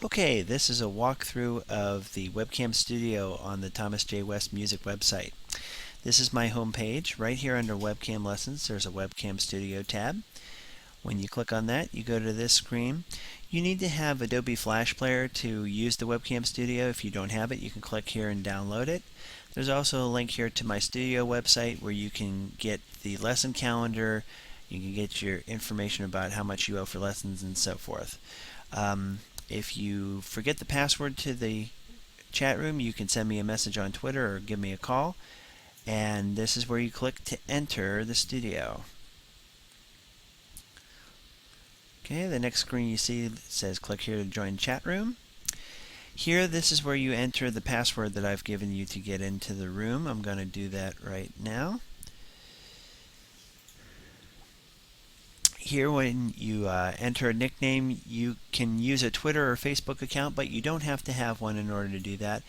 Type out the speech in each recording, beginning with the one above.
Okay, this is a walkthrough of the Webcam Studio on the Thomas J. West Music website. This is my home page. Right here under Webcam Lessons, there's a Webcam Studio tab. When you click on that, you go to this screen. You need to have Adobe Flash Player to use the Webcam Studio. If you don't have it, you can click here and download it. There's also a link here to my studio website where you can get the lesson calendar, you can get your information about how much you owe for lessons and so forth. If you forget the password to the chat room, you can send me a message on Twitter or give me a call. And this is where you click to enter the studio. Okay, the next screen you see says click here to join chat room. Here, this is where you enter the password that I've given you to get into the room. I'm going to do that right now. Here, when you enter a nickname, you can use a Twitter or Facebook account, but you don't have to have one in order to do that.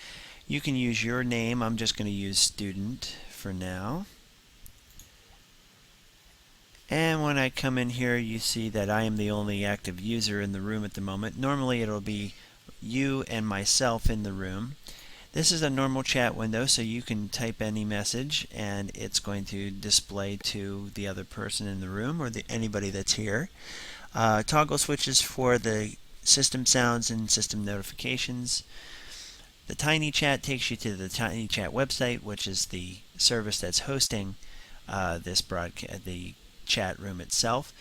You can use your name. I'm just going to use student for now. And when I come in here, you see that I am the only active user in the room at the moment. Normally, it'll be you and myself in the room. This is a normal chat window, so you can type any message and it's going to display to the other person in the room or anybody that's here. Toggle switches for the system sounds and system notifications. The Tiny Chat takes you to the Tiny Chat website, which is the service that's hosting this broadcast, the chat room itself.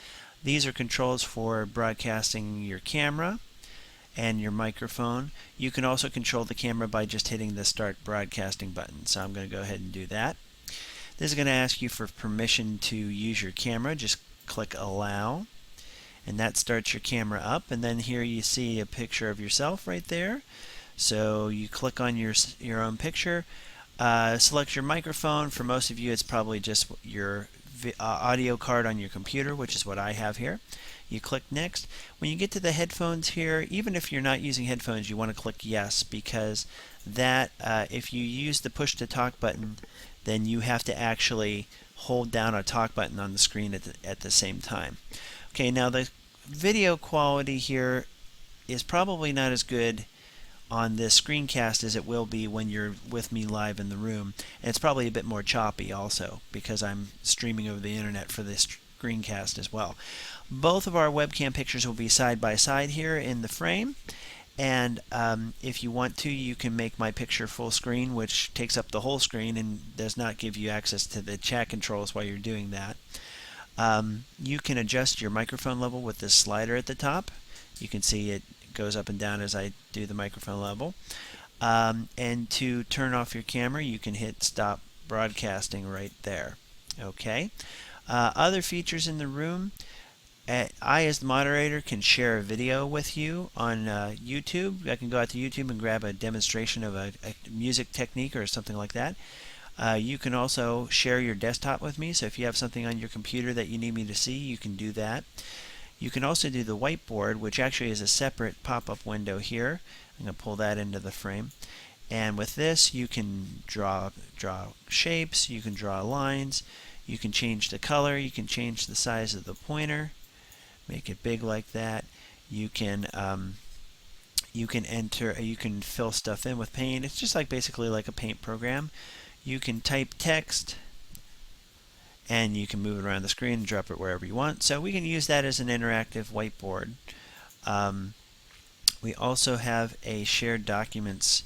These are controls for broadcasting your camera and your microphone. You can also control the camera by just hitting the Start Broadcasting button. So I'm going to go ahead and do that. This is going to ask you for permission to use your camera. Just click Allow, and that starts your camera up. And then here you see a picture of yourself right there. So you click on your own picture, select your microphone. For most of you, it's probably just your audio card on your computer, which is what I have here. You click Next. When you get to the headphones here, even if you're not using headphones, you want to click Yes, because that if you use the Push to Talk button, then you have to actually hold down a talk button on the screen at the same time. Okay, now the video quality here is probably not as good on this screencast as it will be when you're with me live in the room. And it's probably a bit more choppy also because I'm streaming over the internet for this screencast as well. Both of our webcam pictures will be side by side here in the frame. And if you want to, you can make my picture full screen, which takes up the whole screen and does not give you access to the chat controls while you're doing that. You can adjust your microphone level with this slider at the top. You can see it goes up and down as I do the microphone level. And to turn off your camera, you can hit Stop Broadcasting right there. Okay. Other features in the room. I, as the moderator, can share a video with you on YouTube. I can go out to YouTube and grab a demonstration of a music technique or something like that. You can also share your desktop with me, so if you have something on your computer that you need me to see, you can do that. You can also do the Whiteboard, which actually is a separate pop-up window here. I'm going to pull that into the frame. And with this, you can draw shapes, you can draw lines, you can change the color, you can change the size of the pointer, make it big like that. You can enter, you can fill stuff in with paint. It's just like basically like a paint program. You can type text, and you can move it around the screen and drop it wherever you want. So we can use that as an interactive whiteboard. We also have a shared documents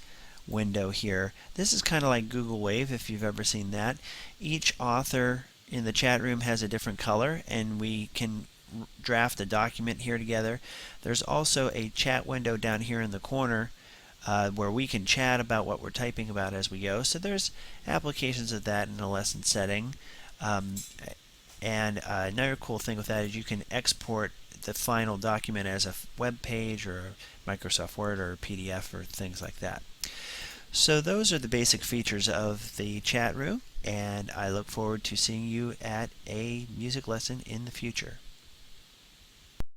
window here. This is kind of like Google Wave, if you've ever seen that. Each author in the chat room has a different color, and we can draft a document here together. There's also a chat window down here in the corner where we can chat about what we're typing about as we go. So there's applications of that in a lesson setting. And another cool thing with that is you can export the final document as a web page or Microsoft Word or PDF or things like that. So those are the basic features of the chat room, and I look forward to seeing you at a music lesson in the future.